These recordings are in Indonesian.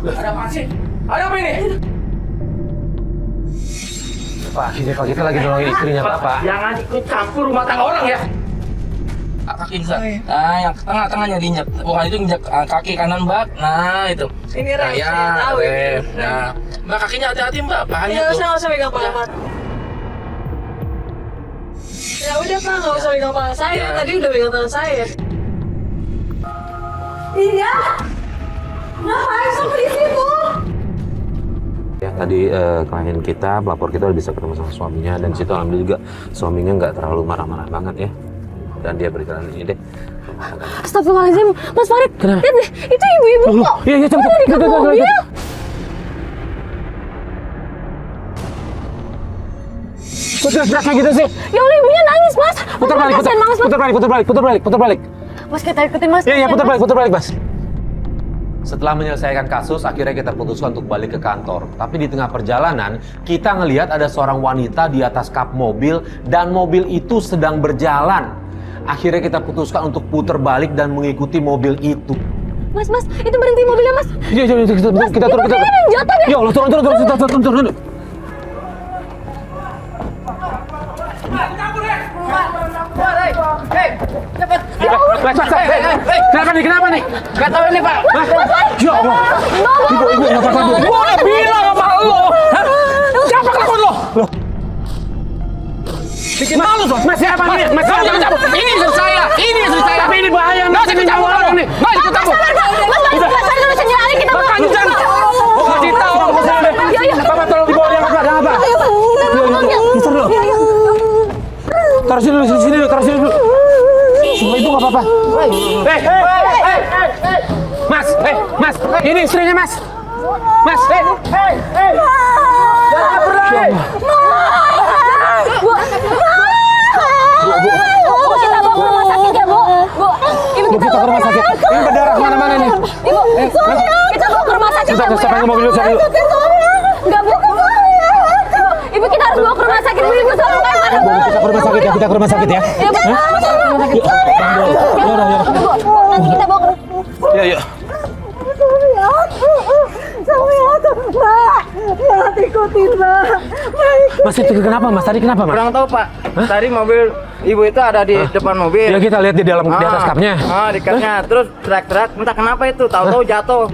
Ada apa sih? Ada apa ini? Pak, Pak kita lagi nolongin istrinya Pak. Jangan ikut campur rumah tangga orang ya. Kaki bisa. Nah, yang tengah-tengahnya diinjak. Bukan itu injak kaki kanan Mbak. Nah, itu. Ini rem. Ya, rem. Nah, Mbak kakinya hati-hati Mbak. Bahaya tuh. Nggak usah pegang paha. Ya udah Pak, nggak usah pegang paha saya. Tadi udah pegang tangan saya. Iya. Ngapain sampai di situ? Ya, tadi klien kita, pelapor kita udah bisa ketemu sama suaminya dan situ alhamdulillah juga suaminya nggak terlalu marah-marah banget ya. Dan dia berjalan ini deh. Astagfirullahaladzim, Mas Farid, Kenapa? lihat deh, itu ibu-ibu kok. Iya, iya, coba. Ada di kap mobil. Kok teriak kayak gitu sih? Ya Allah, ibunya nangis, Mas. Putar balik, Kasihan banget, Mas. putar balik. Mas, kita ikutin, Mas. Iya, putar balik, Mas. Setelah menyelesaikan kasus, akhirnya kita putuskan untuk balik ke kantor. Tapi di tengah perjalanan, kita ngelihat ada seorang wanita di atas kap mobil dan mobil itu sedang berjalan. Akhirnya kita putuskan untuk putar balik dan mengikuti mobil itu. Mas, itu berhenti mobilnya, Mas. Iya, kita turun. Kayaknya ada yang jatuh deh. Ya Allah, turun. Kenapa nih? Gak tahu ini Pak. Ya Allah. Ibu, nggak apa-apa, Bu. Gua udah bilang sama lo. Siapa kelakuan lo? Bikin malu tuh. Mas siapa nih? Mas siapa? Jangan cabut. Ini istri saya. Tapi ini bahaya. Nggak usah ikut campur orang nih. Nggak ikut campur. Mas, dulu senyala kita, Mas. Kencang. Gua kasih tahu. Papa tolong dibawa dia ada apa? Bisa dulu. Taruh sini dulu. Semua ibu nggak apa-apa. Mas, ini istrinya Mas. Mas, Bu, kita bawa ke rumah sakit ya, Bu. Ibu kita ke rumah sakit. Ini berdarah mana-mana nih. Ibu, kita bawa ke rumah sakit ya, Bu. Siapa yang mau mobil saya dulu? Enggak, Bu. Ibu, kita harus bawa ke rumah sakit, Bu. Ibu, tolong kan. Kita ke rumah sakit ya. Ya, Bu. Nanti kita bawa ke rumah sakit. Iya. Suami aku, Mbak. Jangan ikutin, Mbak. Mas itu kenapa Mas? Tadi kenapa Mas? Kurang tahu Pak. Tadi mobil ibu itu ada di depan mobil. Ya kita lihat di dalam di atas kapnya. Di kapnya. Terus teriak-teriak. Entah kenapa itu. Tahu-tahu jatuh.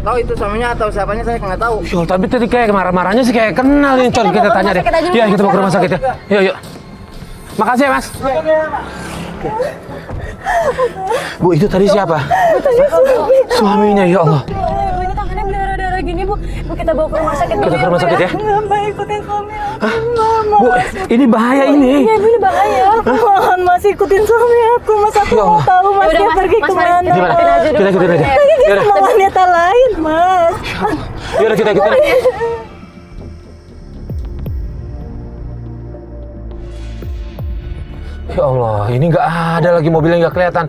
Tahu itu suaminya atau siapanya saya nggak tahu. Yul, tapi tadi kayak marah-marahnya sih kayak kenal nih, Con. Kita tanya deh. Iya, kita mau ke rumah sakit ya. Yuk. Makasih ya, Mas. Bu, itu tadi siapa? Suaminya, ya Allah. Ini tangannya berdarah-darah gini, Bu. Bu, kita bawa ke rumah sakit. Kita ke rumah sakit ya. Nggak, Mbak, ikutin suami aku. Bu, ini bahaya ini. Iya, Bu, ini bahaya. Mohon Mas ikutin suami aku. Mas aku Ya mau Allah. tahu Mas Ya udah, dia Mas. pergi Mas, mari. kemana. Gimana? Kita ikutin aja. Dia Yaudah. sama wanita lain, Mas. Yaudah, kita ikutin. Ya Allah, ini nggak ada lagi mobilnya nggak kelihatan.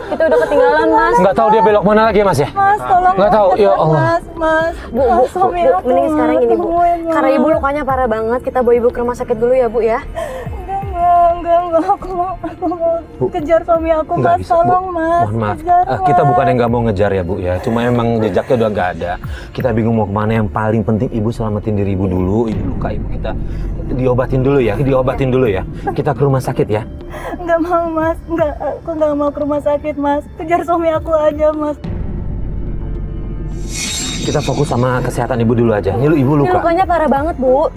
Kita udah ketinggalan, Mas. Nggak tahu dia belok mana lagi ya, Mas ya? Mas, tolong. Nggak tahu, ya cepat, Allah. Mas. Bu, Suami aku. mending sekarang ini, Bu. Temuin, Mas. Karena ibu lukanya parah banget, kita bawa ibu ke rumah sakit dulu ya, Bu ya. Enggak. Aku mau Bu. kejar suami aku, Nggak Mas. bisa, Bu. Tolong, Mas. Mohon maaf. Kejar, Kita Mas. bukan yang nggak mau ngejar ya, Bu ya. Cuma emang jejaknya udah nggak ada. Kita bingung mau kemana. Yang paling penting ibu selamatin diri ibu dulu. Ibu luka ibu kita diobatin dulu ya. Kita ke rumah sakit ya. Enggak mau, Mas. Aku enggak mau ke rumah sakit, Mas. Kejar suami aku aja, Mas. Kita fokus sama kesehatan ibu dulu aja. Ini ibu Ini luka. lukanya parah banget, Bu.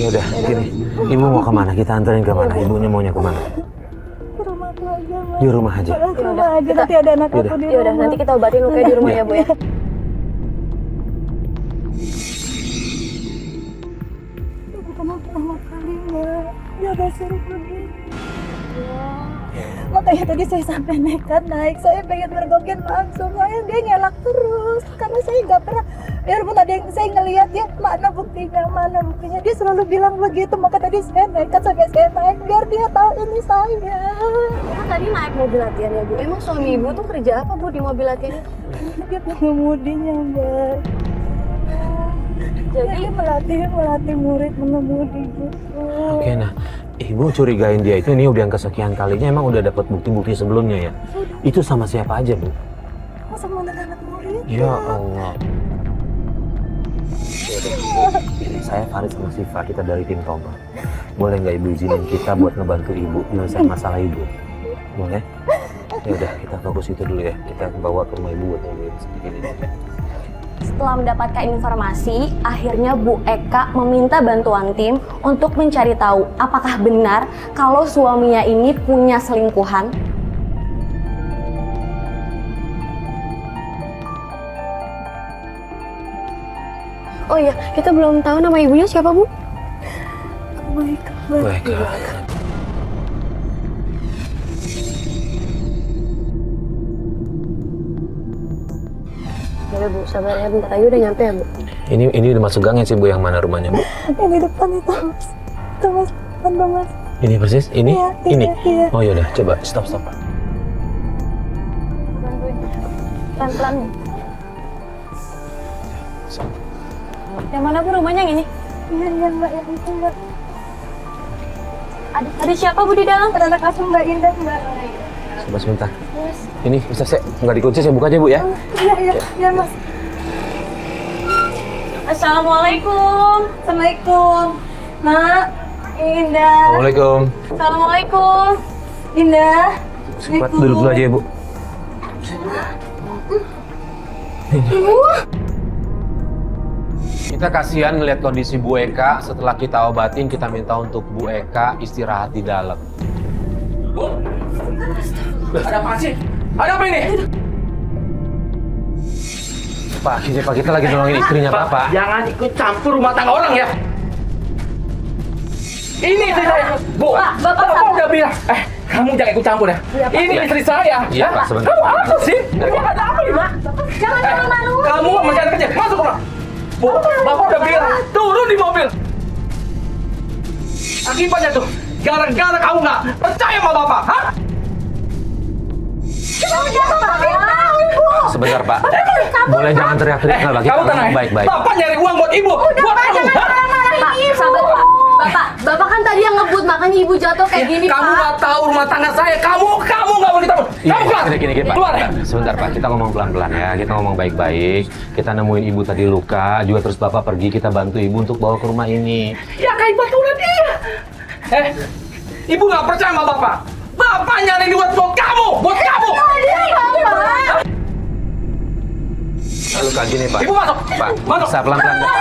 Ya udah, gini. Ibu mau kemana? Kita anterin kemana? Ibunya maunya kemana? Ke rumahku aja, Mas. Di rumah aja. Ke rumah aja. Nanti ada anak aku di Ya udah, rumah. nanti kita obatin lukanya di rumah ya, Bu ya. Bukan pertama kalinya. Dia suruh begini. Makanya tadi saya sampai nekat naik. Saya pengen mergokin langsung. Soalnya dia nyelak terus. Karena saya nggak pernah. Biarpun ada yang saya ngelihat dia, mana buktinya. Dia selalu bilang begitu. Maka tadi saya nekat sampai saya naik. Biar dia tahu ini saya. Kan tadi naik mobil latihan ya, Bu. Emang suami ibu tuh kerja apa, Bu, di mobil latihan? Dia pengemudinya, Mbak. Jadi melatih murid mengemudi gitu. Oke, nah. Ibu curigain dia itu ini udah yang kesekian kalinya. Emang udah dapat bukti-bukti sebelumnya ya? Itu sama siapa aja, Bu? masa mau anak murid? Ya Allah. Saya Faris sama Siva, kita dari tim Toba. Boleh nggak ibu izinin kita buat ngebantu ibu nyelesain masalah ibu? Boleh? Ya udah, kita fokus itu dulu ya. Kita bawa ke rumah ibu buat nungguin sedikit ini. Setelah mendapatkan informasi, akhirnya Bu Eka meminta bantuan tim untuk mencari tahu apakah benar kalau suaminya ini punya selingkuhan. Oh iya, kita belum tahu nama ibunya siapa, Bu? Baik. Baik. Ya Bu, sabar ya, bentar lagi udah nyampe ya Bu. Ini udah masuk gangnya sih Bu, yang mana rumahnya Bu? Ini depan itu mas. Itu mas, depan dong mas. Ini persis? Ini? Iya, Ini? iya. Oh yaudah, coba stop. Pelan-pelan. Yang mana Bu rumahnya yang ini? Iya mbak, yang itu mbak. Ada siapa Bu di dalam? Ada anak asuh mbak Indah mbak. Coba sebentar. Ini bisa saya nggak dikunci, saya buka aja Bu ya. Iya mas. Assalamualaikum. Assalamualaikum. Nak, Indah. Assalamualaikum. Assalamualaikum. Indah. Cepat duduk dulu aja ya Bu. Kita kasihan ngeliat kondisi Bu Eka. Setelah kita obatin, kita minta untuk Bu Eka istirahat di dalam. Bu, ada apa sih? Ada apa ini? Pak, kita lagi nolongin istrinya Bapak. Jangan ikut campur rumah tangga orang ya. Ini istri saya. Bu, Bapak udah bilang. Kamu jangan ikut campur ya. Ini istri saya. Iya Pak, sebentar. Kamu apa sih? Ada apa ini, Pak? Jangan malu. Kamu masih anak kecil. Masuk rumah. Bu, Bapak udah bilang. Turun di mobil. Akibatnya tuh, gara-gara kamu nggak percaya sama Bapak. Hah? Sebentar Pak. Boleh jangan teriak-teriak nggak Pak? Kita Kamu tenang ngomong ya? baik-baik. Bapak nyari uang buat ibu. Buat kamu. Hah? Pak, sabar Pak. Bapak kan tadi yang ngebut, makanya ibu jatuh kayak gini Kamu Pak. nggak tahu rumah tangga saya. Kamu nggak boleh tahu. Kamu keluar. Gini, Pak. Keluar. Sebentar Pak, kita ngomong pelan-pelan ya. Kita ngomong baik-baik. Kita nemuin ibu tadi luka, juga terus Bapak pergi, kita bantu ibu untuk bawa ke rumah ini. Ya kayak baturan dia. Ibu nggak percaya sama Bapak. Bapak nyari duit buat kamu. Buat kamu. Lalu kayak gini Pak. Ibu masuk. Pak, Masuk. bisa pelan-pelan Pak.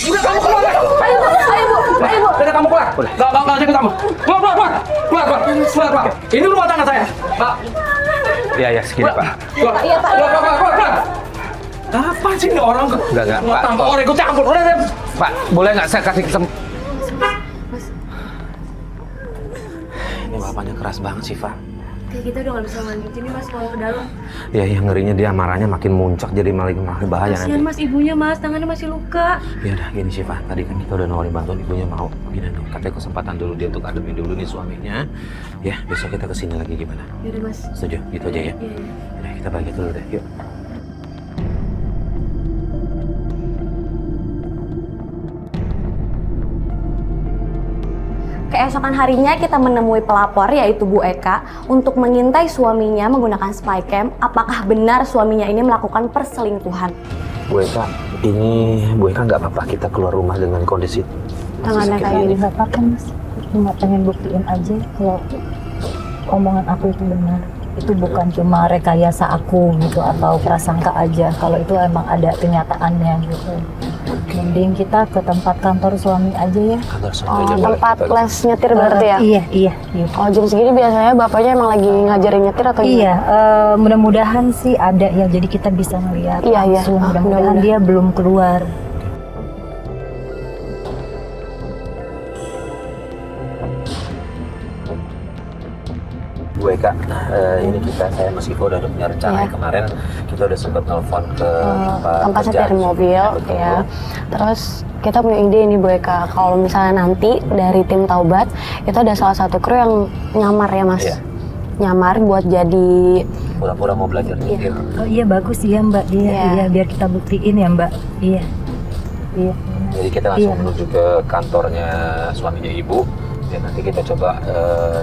Udah kamu keluar. Ayo Bu. Udah kamu keluar. Nggak ikut kamu. Keluar. Ini rumah tangga saya. Pak. Iya, segini Pak. Keluar. Iya, Pak. Keluar. Apa sih ini orang? Enggak, Rumah Pak. tangga orang ikut campur. Udah. Pak, boleh nggak saya kasih Ini bapaknya keras banget sih, Pak. Kayak kita udah gak bisa lanjutin nih Mas, kalau ke dalam. Ya, yang ngerinya dia marahnya makin muncak, jadi makin bahaya nanti. Kasian Mas, ibunya Mas, tangannya masih luka. Ya udah gini Syifa, tadi kan kita udah nawarin bantuan ibunya mau. Gini nih, katanya kesempatan dulu dia untuk ademin dulu nih suaminya. Ya, besok kita kesini lagi gimana? Yaudah Mas. Setuju? Gitu aja ya? Iya. Udah, kita balik dulu deh, yuk. Keesokan harinya kita menemui pelapor yaitu Bu Eka untuk mengintai suaminya menggunakan spycam. Apakah benar suaminya ini melakukan perselingkuhan? Bu Eka, ini Bu Eka nggak apa-apa kita keluar rumah dengan kondisi Tangannya kayak gini. Nggak apa-apa mas, cuma pengen buktiin aja kalau omongan aku itu benar. Itu bukan cuma rekayasa aku gitu atau prasangka aja. Kalau itu emang ada kenyataannya gitu. Mending kita ke tempat kantor suami aja ya. kantor suami aja boleh. Tempat les nyetir berarti ya? Iya. Oh, jam segini biasanya bapaknya emang lagi ngajarin nyetir atau gimana? Iya, mudah-mudahan sih ada ya. Jadi kita bisa melihat Iya. langsung. Ah, Mudah-mudahan mudah-mudahan. dia belum keluar. Bu Eka, ini saya masih udah punya rencana. Iya. Kemarin kita udah sempat telepon ke tempat kerjaan setir mobil betul. ya. Terus kita punya ide nih Bu Eka, kalau misalnya nanti dari tim Taubat itu ada salah satu kru yang nyamar ya Mas. Iya. Nyamar buat jadi Pura-pura mau belajar nyetir. Oh iya bagus ya Mbak. Iya, biar kita buktiin ya Mbak. Iya. Jadi kita langsung Iya. menuju ke kantornya suaminya ibu. Ya, nanti kita coba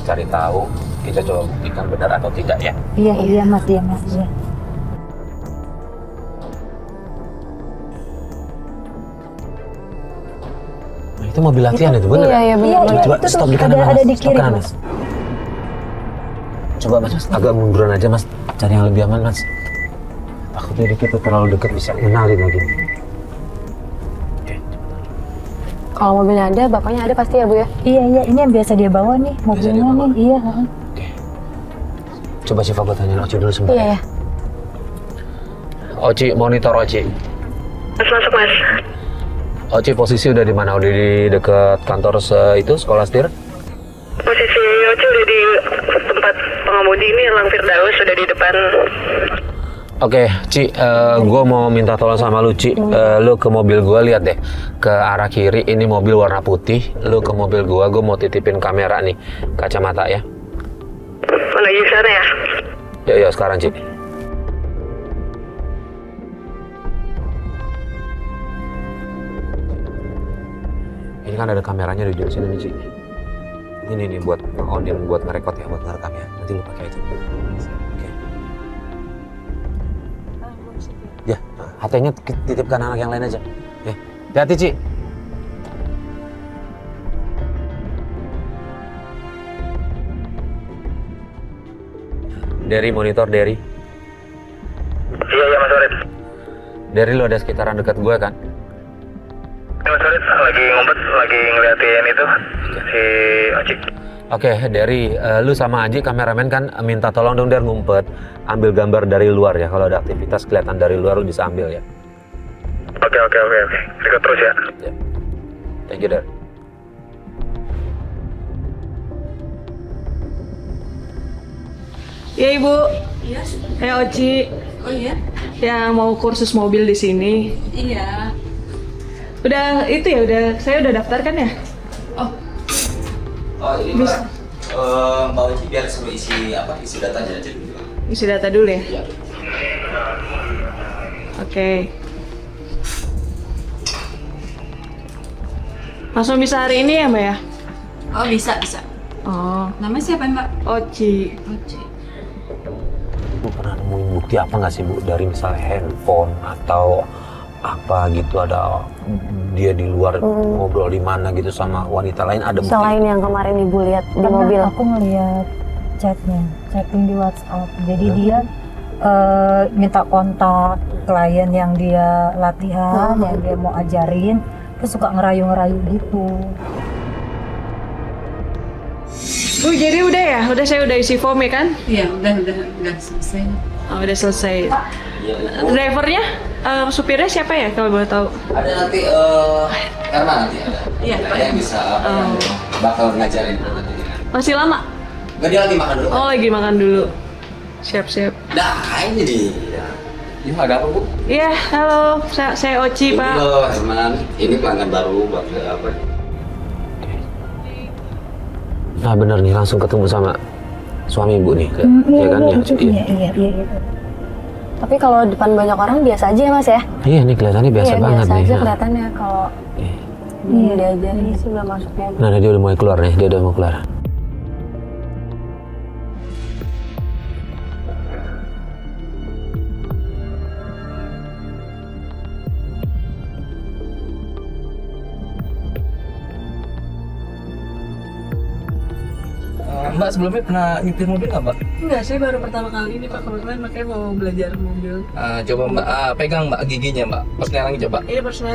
cari tahu, kita coba buktikan benar atau tidak ya. Iya mas, iya mas. Iya. Nah, itu mobil latihan itu bener. Iya benar. Iya, Coba itu stop tuh di kanan, ada Mas. di Stop kiri, kanan, Mas. Coba mas, agak munduran aja mas, cari yang lebih aman mas. Takutnya kita terlalu dekat bisa ngenalin lagi. Kalau mobilnya ada, bapaknya ada pasti ya Bu ya? Iya, ini yang biasa dia bawa nih, mobilnya dia bawa. nih. Iya. Oke. Coba Syifa gue tanya Oci dulu sebentar. Iya. Oci, monitor Oci. Masuk mas. Oci posisi udah di mana? Udah di dekat kantor itu sekolah setir? Posisi Oci udah di tempat pengemudi ini, Lang Firdaus sudah di depan. Oke, Ci, gue mau minta tolong sama lu, Ci. Lu ke mobil gue, lihat deh ke arah kiri. Ini mobil warna putih. Lu ke mobil gue mau titipin kamera nih, kacamata ya. Menuju sana ya. Ya sekarang, Ci. Ini kan ada kameranya di ujung sini nih, Ci. Ini nih buat nge-on-in, buat ngerekod ya, buat ngerekam ya. Nanti lu pakai itu. Oke. Ya, HT-nya titipkan anak yang lain aja. Ya, hati-hati, Ci. Dari monitor, Dari. Iya Mas Warid. Dari lu ada sekitaran dekat gue kan? Mas Warid lagi ngumpet, lagi ngeliatin itu si Oci. Oke, dari lu sama Aji kameramen kan minta tolong dong dari ngumpet, ambil gambar dari luar ya. Kalau ada aktivitas kelihatan dari luar lu bisa ambil ya. Oke. Ikut terus ya. Ya. Thank you, Dar. Iya Ibu. Iya. Oci. Oh iya? Yang mau kursus mobil di sini. Iya. Saya udah daftar kan ya? Oh ini Mbak, Mbak Oci biar suruh isi datanya aja dulu. Isi data dulu ya? Iya. Oke. Langsung bisa hari ini ya Mbak ya? Oh bisa. Oh, Namanya siapa Mbak? Oci. Oci. Bu pernah nemuin bukti apa nggak sih Bu dari misalnya handphone atau apa gitu, ada dia di luar ngobrol di mana gitu sama wanita lain, ada bukti? Selain yang kemarin Ibu lihat di Karena mobil. aku ngeliat chatting di WhatsApp. Jadi dia minta kontak klien yang dia latihan, yang dia mau ajarin, terus suka ngerayu-ngerayu gitu. Bu, jadi udah ya? Saya udah isi form ya kan? Iya udah selesai. Oh, udah selesai. Drivernya, supirnya siapa ya kalau boleh tahu? Ada nanti Herman nanti ada. Iya, Pak. Yang bisa bakal ngajarin. Masih lama? Enggak, dia lagi makan dulu. Oh, lagi makan dulu. Siap. Nah, ini dia. Ini ada apa, Bu? Iya, halo. Saya Oci, Pak. Halo, Herman. Ini pelanggan baru buat apa? Nah bener nih, langsung ketemu sama suami Ibu nih, ya kan? Iya. Tapi kalau depan banyak orang biasa aja ya Mas ya? Iya, ini kelihatannya biasa banget biasa nih. aja Nah. kelihatannya kalau diajarin sih belum masuk mobil. Nah, dia udah mulai keluar nih, dia udah mau keluar. Mbak sebelumnya pernah nyetir mobil nggak, Mbak? Enggak, saya baru pertama kali ini Pak, kebetulan makanya mau belajar mobil. Coba Mbak pegang Mbak giginya, Mbak. Persenalan coba. Iya, personal.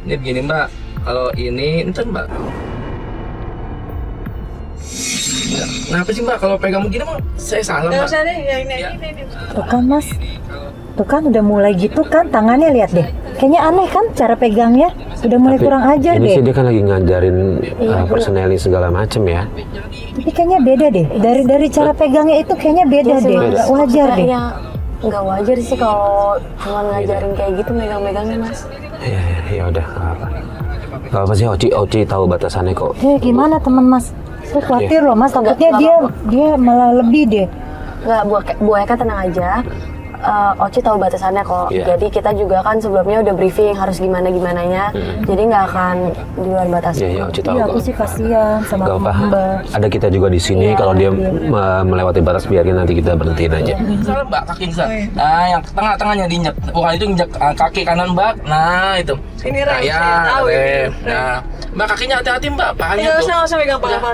Ini begini Mbak. Kalau ini entar Mbak. Kenapa sih Mbak kalau pegang begini Mbak? Saya salah Nggak Mbak. usah deh, yang ini. Tuh kan Mas, tuh kan udah mulai gitu kan, tangannya lihat deh. Kayaknya aneh kan cara pegangnya, udah mulai kurang ajar Ini deh. sih dia kan lagi ngajarin personeling segala macem ya. Tapi kayaknya beda deh, dari cara pegangnya itu kayaknya beda deh, nggak wajar deh. Kayaknya nggak wajar sih kalau cuma ngajarin kayak gitu megang-megangnya Mas. Ya udah, nggak apa. Nggak apa sih, Oci tahu batasannya kok. Gimana teman Mas? Saya khawatir loh Mas, takutnya Nggak dia malah lebih deh. Nggak, Bu Eka tenang aja. Oci tahu batasannya kok. Iya. Jadi kita juga kan sebelumnya udah briefing harus gimana-gimananya. Jadi nggak akan di luar batas. Iya, iya, Oci tahu Iya, kok. aku sih kasihan sama Gak apa. Mbak. Ada kita juga di sini. Iya, Kalau dia melewati batas, biarin nanti kita berhentiin aja. Salah mbak, kaki Zat. Nah, yang tengah-tengahnya diinjak. Bukan itu injak kaki kanan mbak. Nah, itu. Ini rem, Nah, ya, saya tahu ini. rem. Nah, mbak kakinya hati-hati mbak. Pahanya Nggak tuh. usah pegang paha.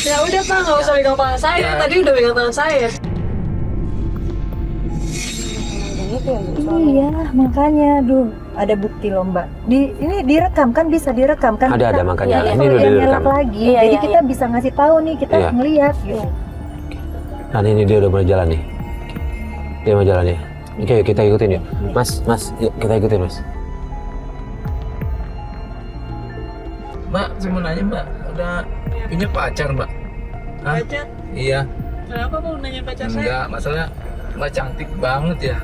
Ya udah Pak, nggak usah pegang paha saya. Ya. Tadi udah pegang tangan saya. Iya, makanya, aduh, ada bukti loh Mbak. Ini direkam kan, bisa direkam kan? Ada, Kita- makanya. Iya, Ini kalau udah dia direkam. nyelak lagi, Iya, jadi iya, kita iya. bisa ngasih tahu nih, kita Iya. ngelihat gitu. Nah ini dia udah mulai jalan nih. Dia mau jalan nih. Oke, kita ikutin yuk. Mas, yuk kita ikutin mas. Mbak, saya mau nanya mbak. Udah punya pacar mbak? Hah? Pacar? Iya. Kenapa kok nanya pacar saya? Enggak, masalah mbak cantik banget ya.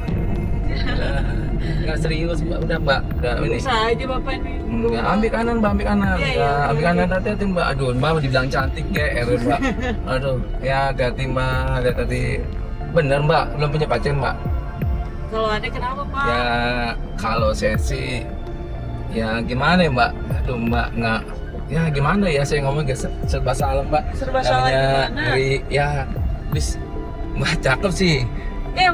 Enggak serius mbak, udah mbak. Udah ini. Bisa aja Bapak ini. Enggak, ambil kanan mbak, ambil kanan. Iya, Ya, iya, ambil iya. kanan, hati-hati mbak. Aduh, mbak dibilang cantik GR mbak. Aduh, ya hati-hati mbak, hati-hati. Bener mbak, belum punya pacar mbak? Kalau ada kenapa Pak? Ya, kalau saya sih, ya gimana ya mbak? Aduh mbak, nggak. Ya gimana ya, saya ngomong gak serba salah mbak. Serba salah Namanya gimana? dari, ya, bis, mbak cakep sih.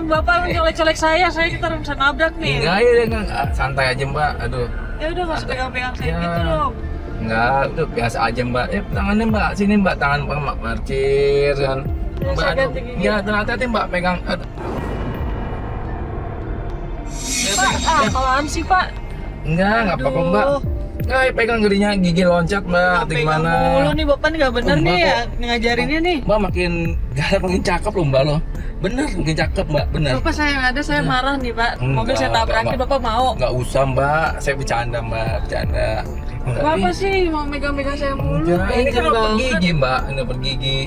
Bapak mencolek-colek saya kita bisa nabrak nih. Enggak ya, enggak, santai aja mbak. Aduh, Ya udah nggak usah pegang-pegang saya Ya. gitu dong. enggak, udah biasa aja mbak. Tangannya mbak, sini mbak, tangan mbak markir kan. Ya, Mbak, saya aduh, ganti gigi. ya hati-hati mbak pegang. Aduh. Pak, apaan sih Pak? Enggak apa-apa mbak. Enggak, ya pegang gerinya gigi loncat mbak. Atau Pegang gimana? mulu nih Bapak nih nggak bener Oh, nih Mbak, ya kok- ngajarinnya nih. Mbak makin galak, makin cakep loh mbak loh. Bener, makin cakep mbak, bener. Bapak saya yang ada saya marah nih Pak. Mobil saya Enggak, tabrakin enggak, Bapak mau. Nggak usah mbak, saya bercanda mbak, bercanda. Enggak, Bapak sih mau megang-megang saya mulu. Enggak, ini kan Ganjen obat banget. gigi mbak, ini obat gigi.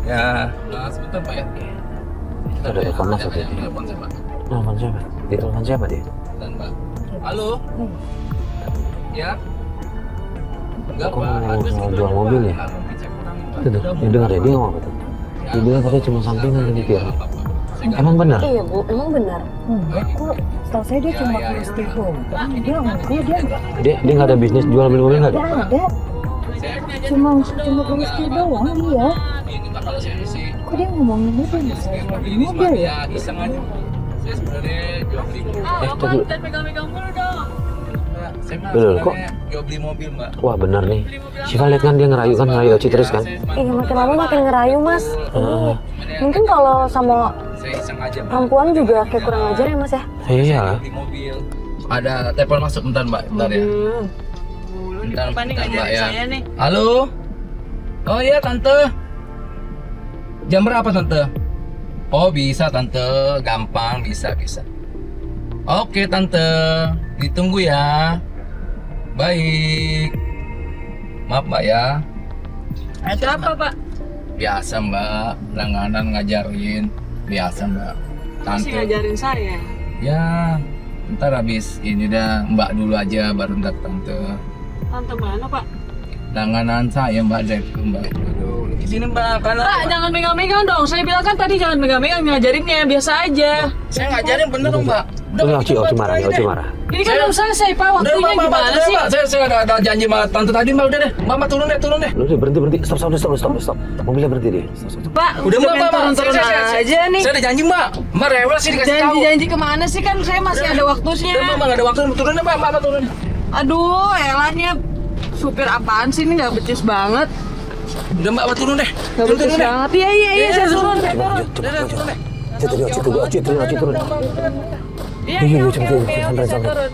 Ya, nah sebentar pak ya. Kita ada telepon masuk ya. Telepon saya pak. Telepon siapa? Di telepon siapa dia? Dan mbak. Halo. Ya. Enggak Kok pak. mau Habis jual kebetulan, mobil ya? Pak. Mobil saya kurangin, Pak. Itu tuh, Udah, dia dengar ya, dia ngomong apa tuh? Dia bilang katanya cuma sampingan tadi Pir. Emang benar? Iya Bu, emang benar. Enggak kok, setahu saya dia cuma Ya, kurus doang. Dia enggak, dia enggak Dia nggak ada bisnis jual beli mobil nggak ada? ada. Cuma kurus doang dia. Ini pak kalau saya sih. Kok dia ngomongin mobil saya Mobil jual ini mobil ya? ya iseng aja. Saya sebenarnya jual beli mobil. Bapak tunggu. jangan pegang-pegang mulu dong. Mbak, saya mah Betul, kok? sebenarnya jual beli mobil mbak. Wah benar nih. Syifa lihat kan dia ngerayu Oci terus kan? Iya makin lama makin ngerayu Mas. Ini mungkin kalau sama Saya iseng aja mbak. perempuan juga kayak kurang ajar ya Mas ya. Iya. Beli mobil. Ada telepon masuk bentar mbak, bentar ya. Mulu nih Bentar, Bapak nih bentar, mbak, ngajarin ya. saya nih. Halo. Oh iya tante. Jam berapa tante? Oh bisa tante, gampang, bisa. Oke tante, ditunggu ya. Baik. Maaf mbak ya. Itu apa Pak? Biasa mbak, langganan ngajarin. Biasa mbak. Masih Tante. ngajarin saya. Ya, ntar habis ini dah mbak dulu aja baru ntar tante. Tante mana Pak? Langganan saya mbak drive ke mbak. Aduh, di sini mbak karena Pak jangan megang-megang dong. Saya bilang kan tadi jangan megang-megang ngajarinnya biasa aja. saya ngajarin bener dong mbak. Oci marah, Oci marah. Ini kan belum selesai Pak Udah waktunya mbak, gimana udah, sih? mbak. Saya ada janji sama tante tadi mbak, udah deh. Mbak turun deh. Lu deh berhenti. Stop. Mobilnya berhenti deh. Stop. Pak Udah mbak, turun-turun aja nih. Saya ada janji mbak. Mbak rewel sih dikasih tahu. Janji-janji kemana sih kan saya masih ada waktunya. Udah mbak, nggak ada waktu turun deh mbak turun. Aduh, elahnya supir apaan sih ini nggak becus banget. Udah mbak turun deh. Nggak becus banget. Iya saya turun. Turun deh. Oci turun. Iya, Iya, oke, cepet, oke, santai. saya turun.